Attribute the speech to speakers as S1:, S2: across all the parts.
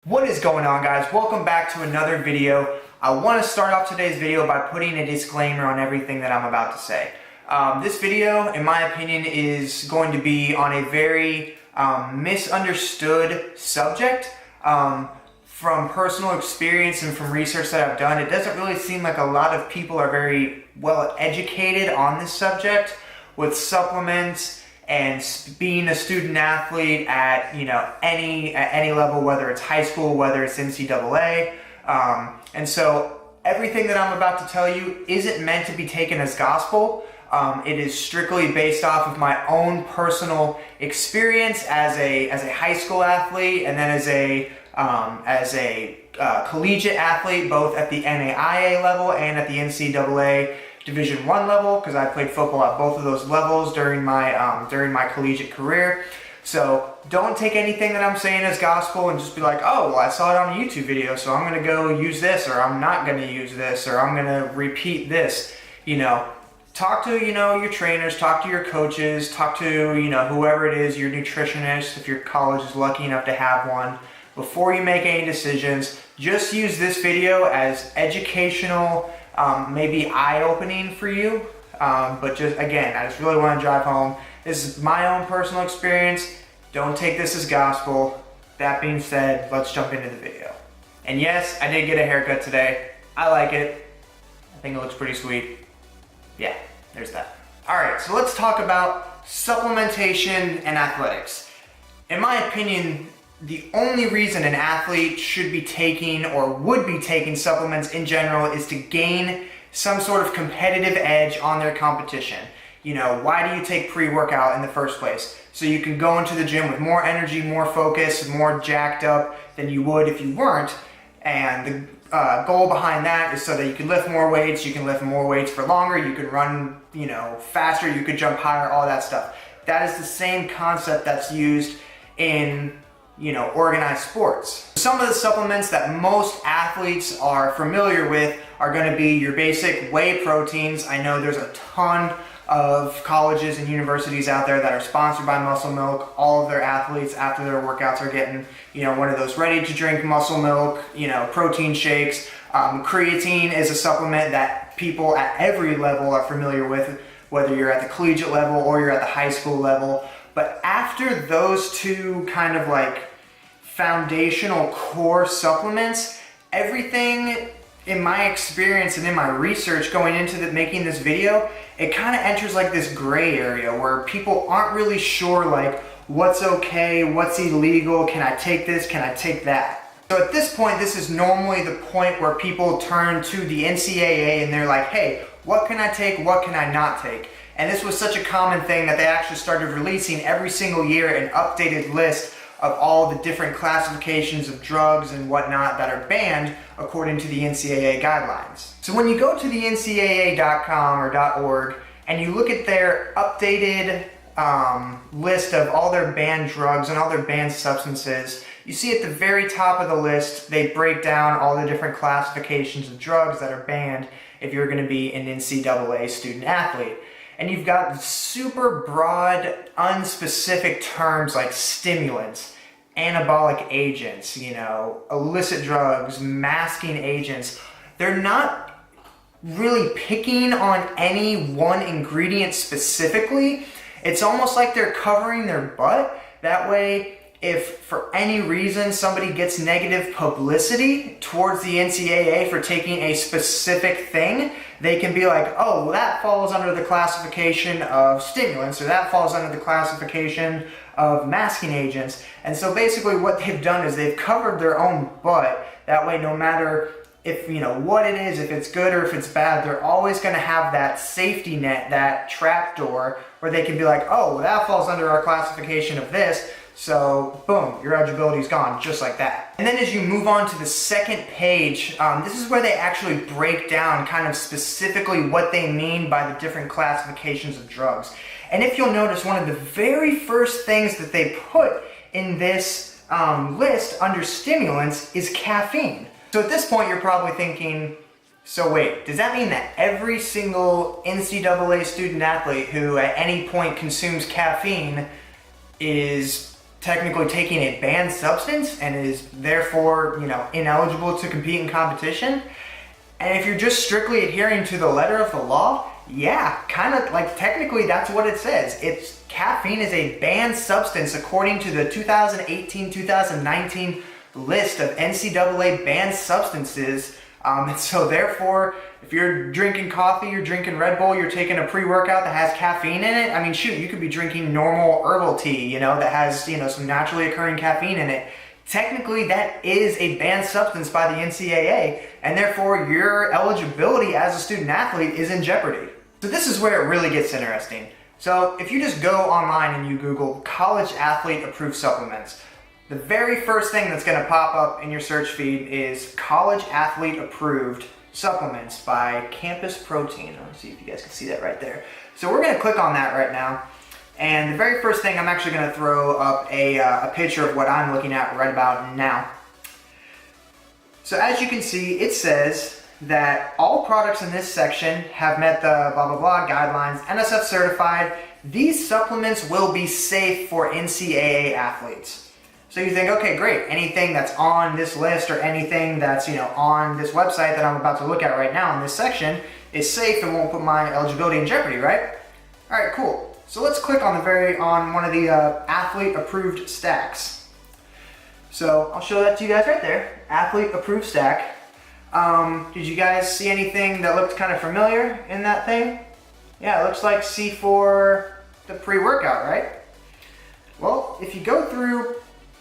S1: What is going on, guys? Welcome back to another video. I want to start off today's video by putting a disclaimer on everything that I'm about to say. This video, in my opinion, is going to be on a very misunderstood subject. From personal experience and from research that I've done, it doesn't really seem like a lot of people are very well educated on this subject with supplements and being a student athlete at any level, whether it's high school, whether it's NCAA. And so everything that I'm about to tell you isn't meant to be taken as gospel. It is strictly based off of my own personal experience as a high school athlete, and then as a collegiate athlete, both at the NAIA level and at the NCAA Division I level, because I played football at both of those levels during my collegiate career. So don't take anything that I'm saying as gospel and just be like, oh, well, I saw it on a YouTube video, so I'm going to go use this, or I'm not going to use this, or I'm going to repeat this. Talk to, your trainers, talk to your coaches, talk to, whoever it is, your nutritionist, if your college is lucky enough to have one. Before you make any decisions, just use this video as educational, maybe eye-opening for you. But just, again, I just really want to drive home. This is my own personal experience. Don't take this as gospel. That being said, let's jump into the video. And yes, I did get a haircut today. I like it. I think it looks pretty sweet. Yeah, there's that. All right, so let's talk about supplementation and athletics. In my opinion, the only reason an athlete should be taking or would be taking supplements in general is to gain some sort of competitive edge on their competition. Why do you take pre-workout in the first place? So you can go into the gym with more energy, more focus, more jacked up than you would if you weren't. And the goal behind that is so that you can lift more weights, you can lift more weights for longer, you can run, faster, you could jump higher, all that stuff. That is the same concept that's used in organized sports. Some of the supplements that most athletes are familiar with are going to be your basic whey proteins. I know there's a ton of colleges and universities out there that are sponsored by Muscle Milk. All of their athletes after their workouts are getting, one of those ready to drink Muscle Milk, protein shakes. Creatine is a supplement that people at every level are familiar with, whether you're at the collegiate level or you're at the high school level. But after those two kind of like foundational core supplements, everything in my experience and in my research going into making this video, it kind of enters like this gray area where people aren't really sure like what's okay, what's illegal, can I take this, can I take that? So at this point, this is normally the point where people turn to the NCAA and they're like, hey, what can I take, what can I not take? And this was such a common thing that they actually started releasing every single year an updated list of all the different classifications of drugs and whatnot that are banned according to the NCAA guidelines. So when you go to the ncaa.com or .org and you look at their updated list of all their banned drugs and all their banned substances, you see at the very top of the list, they break down all the different classifications of drugs that are banned if you're going to be an NCAA student athlete. And you've got super broad, unspecific terms like stimulants, anabolic agents, illicit drugs, masking agents. They're not really picking on any one ingredient specifically. It's almost like they're covering their butt. That way, if for any reason somebody gets negative publicity towards the NCAA for taking a specific thing, they can be like, oh, well, that falls under the classification of stimulants, or that falls under the classification of masking agents. And so basically what they've done is they've covered their own butt. That way, no matter if what it is, if it's good or if it's bad, they're always going to have that safety net, that trap door, where they can be like, oh, well, that falls under our classification of this. So, boom, your eligibility is gone, just like that. And then as you move on to the second page, this is where they actually break down kind of specifically what they mean by the different classifications of drugs. And if you'll notice, one of the very first things that they put in this list under stimulants is caffeine. So at this point, you're probably thinking, so wait, does that mean that every single NCAA student athlete who at any point consumes caffeine is technically taking a banned substance and is therefore, ineligible to compete in competition. And if you're just strictly adhering to the letter of the law, yeah, kind of like technically that's what it says. Caffeine is a banned substance according to the 2018-2019 list of NCAA banned substances. And so therefore, if you're drinking coffee, you're drinking Red Bull, you're taking a pre-workout that has caffeine in it, I mean, shoot, you could be drinking normal herbal tea, that has, some naturally occurring caffeine in it. Technically, that is a banned substance by the NCAA, and therefore your eligibility as a student athlete is in jeopardy. So this is where it really gets interesting. So if you just go online and you Google college athlete approved supplements, the very first thing that's going to pop up in your search feed is college athlete approved supplements by Campus Protein. Let's see if you guys can see that right there. So we're going to click on that right now. And the very first thing, I'm actually going to throw up a picture of what I'm looking at right about now. So as you can see, it says that all products in this section have met the blah, blah, blah guidelines, NSF certified. These supplements will be safe for NCAA athletes. So you think, okay, great. Anything that's on this list or anything that's, on this website that I'm about to look at right now in this section is safe and won't put my eligibility in jeopardy, right? All right, cool. So let's click on one of the athlete approved stacks. So I'll show that to you guys right there, athlete approved stack. Did you guys see anything that looked kind of familiar in that thing? Yeah, it looks like C4, the pre-workout, right? Well, if you go through,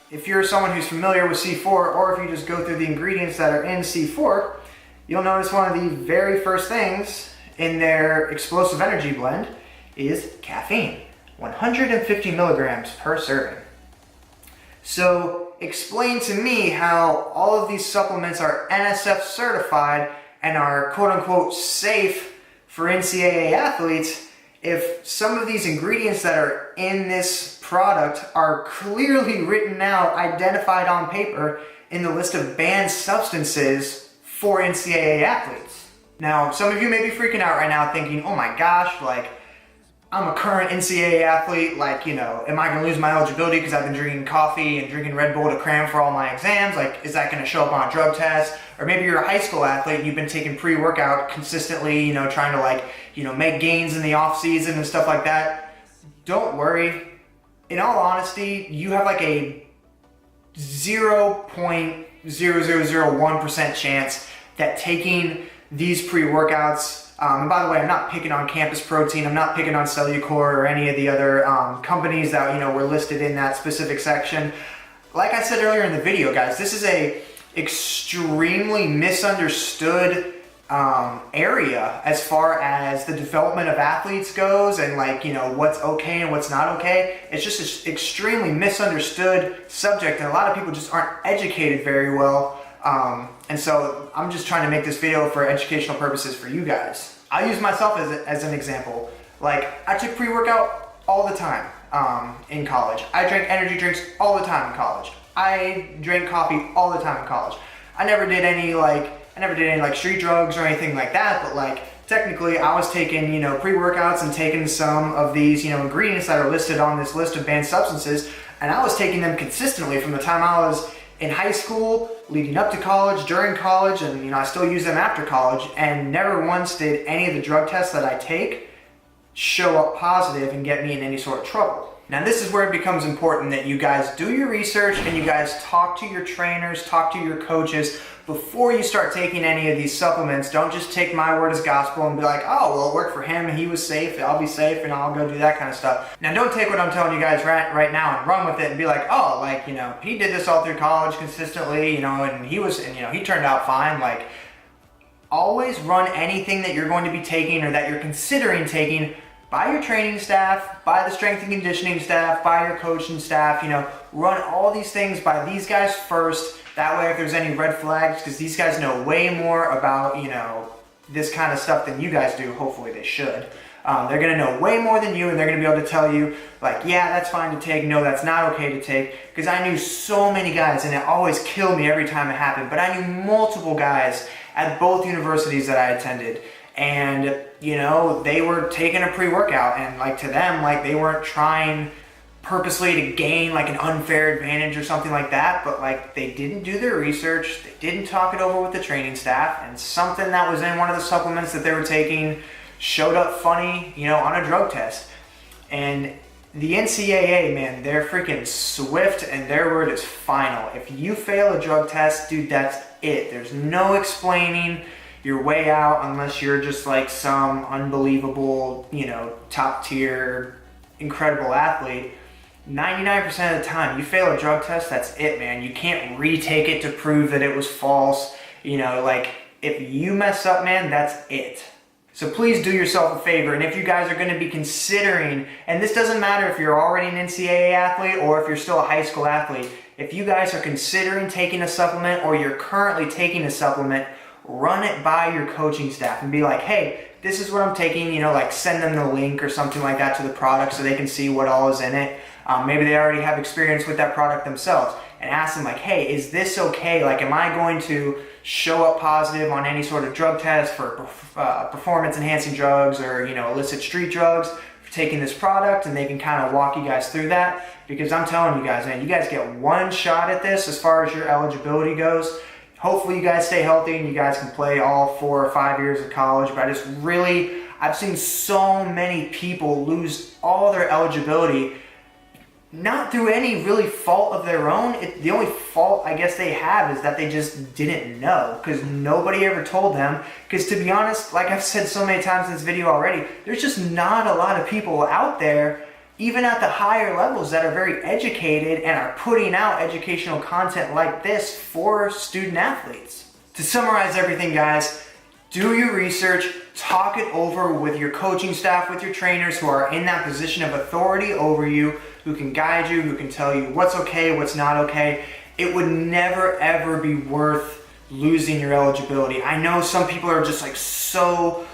S1: if you're someone who's familiar with C4, or if you just go through the ingredients that are in C4, you'll notice one of the very first things in their explosive energy blend is caffeine, 150 milligrams per serving. So explain to me how all of these supplements are NSF certified and are quote unquote safe for NCAA athletes if some of these ingredients that are in this product are clearly written out, identified on paper in the list of banned substances for NCAA athletes. Now, some of you may be freaking out right now thinking, oh my gosh, I'm a current NCAA athlete, am I going to lose my eligibility because I've been drinking coffee and drinking Red Bull to cram for all my exams? Is that going to show up on a drug test? Or maybe you're a high school athlete and you've been taking pre-workout consistently, trying to make gains in the off season and stuff like that. Don't worry. In all honesty, you have a 0.0001% chance that taking these pre-workouts, and by the way, I'm not picking on Campus Protein, I'm not picking on Cellucor or any of the other companies that were listed in that specific section. Like I said earlier in the video, guys, this is a extremely misunderstood area as far as the development of athletes goes and what's okay and what's not okay. It's just an extremely misunderstood subject and a lot of people just aren't educated very well. And so I'm just trying to make this video for educational purposes for you guys. I use myself as an example. I took pre-workout all the time in college. I drank energy drinks all the time in college. I drank coffee all the time in college. I never did any street drugs or anything like that, but technically I was taking, pre-workouts and taking some of these, ingredients that are listed on this list of banned substances, and I was taking them consistently from the time I was in high school, leading up to college, during college, and I still use them after college, and never once did any of the drug tests that I take show up positive and get me in any sort of trouble. Now this is where it becomes important that you guys do your research and you guys talk to your trainers, talk to your coaches before you start taking any of these supplements. Don't just take my word as gospel and be like, oh, well, it worked for him, he was safe, I'll be safe, and I'll go do that kind of stuff. Now don't take what I'm telling you guys right now and run with it and be like, oh, he did this all through college consistently, and he turned out fine. Always run anything that you're going to be taking or that you're considering taking by your training staff, by the strength and conditioning staff, by your coaching staff. Run all these things by these guys first. That way if there's any red flags, because these guys know way more about, this kind of stuff than you guys do. Hopefully they should. They're going to know way more than you, and they're going to be able to tell you, yeah, that's fine to take, no, that's not okay to take. Because I knew so many guys, and it always killed me every time it happened, but I knew multiple guys at both universities that I attended. And, they were taking a pre-workout, and to them, they weren't trying purposely to gain like an unfair advantage or something like that, but like they didn't do their research, they didn't talk it over with the training staff, and something that was in one of the supplements that they were taking showed up funny, you know, on a drug test. And the NCAA, man, they're freaking swift and their word is final. If you fail a drug test, dude, that's it. There's no explaining your way out unless you're just like some unbelievable, you know, top tier, incredible athlete. 99% of the time, you fail a drug test, that's it, man. You can't retake it to prove that it was false. You know, like, if you mess up, man, that's it. So please do yourself a favor, and if you guys are going to be considering, and this doesn't matter if you're already an NCAA athlete or if you're still a high school athlete, if you guys are considering taking a supplement or you're currently taking a supplement, run it by your coaching staff and be like, hey, this is what I'm taking, you know, like send them the link or something like that to the product so they can see what all is in it. Maybe they already have experience with that product themselves, and ask them like, hey, is this okay? Like, am I going to show up positive on any sort of drug test for performance enhancing drugs or, you know, illicit street drugs for taking this product? And they can kind of walk you guys through that, because I'm telling you guys, man, you guys get one shot at this as far as your eligibility goes. Hopefully you guys stay healthy and you guys can play all 4 or 5 years of college, but I've seen so many people lose all their eligibility, not through any really fault of their own. The only fault I guess they have is that they just didn't know, because nobody ever told them. Because to be honest, like I've said so many times in this video already, there's just not a lot of people out there, even at the higher levels, that are very educated and are putting out educational content like this for student athletes. To summarize everything, guys, do your research, talk it over with your coaching staff, with your trainers who are in that position of authority over you, who can guide you, who can tell you what's okay, what's not okay. It would never ever be worth losing your eligibility. I know some people are just like so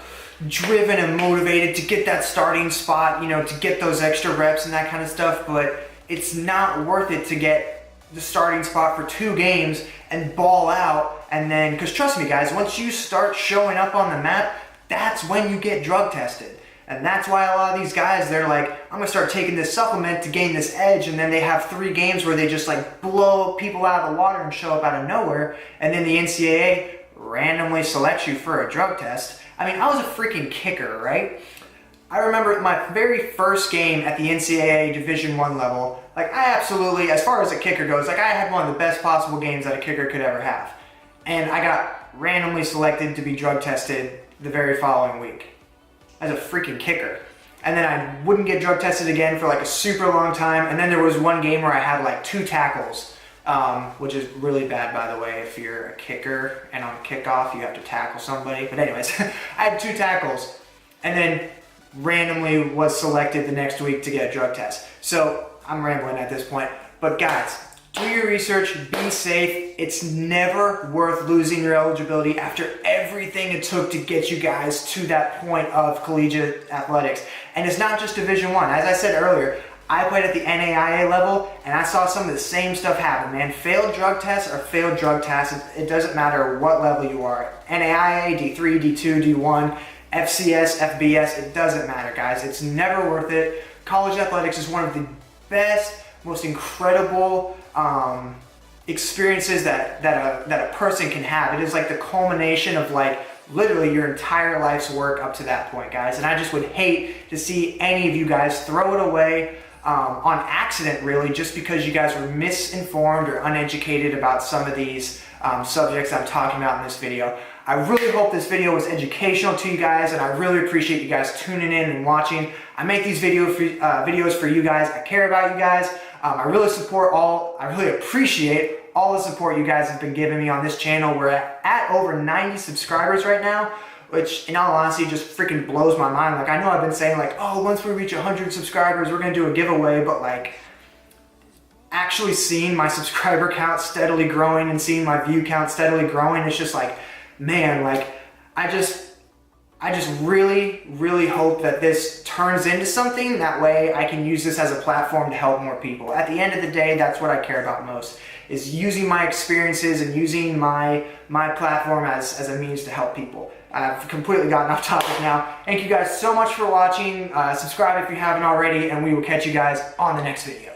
S1: driven and motivated to get that starting spot, you know, to get those extra reps and that kind of stuff, but it's not worth it to get the starting spot for 2 games and ball out. And then, because trust me guys, once you start showing up on the map, that's when you get drug tested. And that's why a lot of these guys, they're like, I'm gonna start taking this supplement to gain this edge, and then they have 3 games where they just like blow people out of the water and show up out of nowhere, and then the NCAA randomly selects you for a drug test. I mean, I was a freaking kicker, right? I remember my very first game at the NCAA Division I level, like I absolutely, as far as a kicker goes, like I had one of the best possible games that a kicker could ever have. And I got randomly selected to be drug tested the very following week as a freaking kicker. And then I wouldn't get drug tested again for like a super long time. And then there was one game where I had like 2 tackles, which is really bad, by the way. If you're a kicker and on kickoff, you have to tackle somebody. But anyways, I had 2 tackles and then randomly was selected the next week to get a drug test. So I'm rambling at this point, but guys, do your research, be safe. It's never worth losing your eligibility after everything it took to get you guys to that point of collegiate athletics. And it's not just Division I. As I said earlier, I played at the NAIA level and I saw some of the same stuff happen, man. Failed drug tests are failed drug tests. It doesn't matter what level you are. NAIA, D3, D2, D1, FCS, FBS, it doesn't matter, guys. It's never worth it. College athletics is one of the best, most incredible experiences that a person can have. It is like the culmination of like literally your entire life's work up to that point, guys. And I just would hate to see any of you guys throw it away on accident, really, just because you guys were misinformed or uneducated about some of these subjects I'm talking about in this video. I really hope this video was educational to you guys, and I really appreciate you guys tuning in and watching. I make these videos for you guys. I care about you guys. I really appreciate all the support you guys have been giving me on this channel. We're at over 90 subscribers right now, which in all honesty just freaking blows my mind. Like, I know I've been saying like, oh, once we reach 100 subscribers, we're gonna do a giveaway, but like actually seeing my subscriber count steadily growing and seeing my view count steadily growing, it's just like, man, like I I just really, really hope that this turns into something. That way I can use this as a platform to help more people. At the end of the day, that's what I care about most, is using my experiences and using my platform as a means to help people. I've completely gotten off topic now. Thank you guys so much for watching. Subscribe if you haven't already, and we will catch you guys on the next video.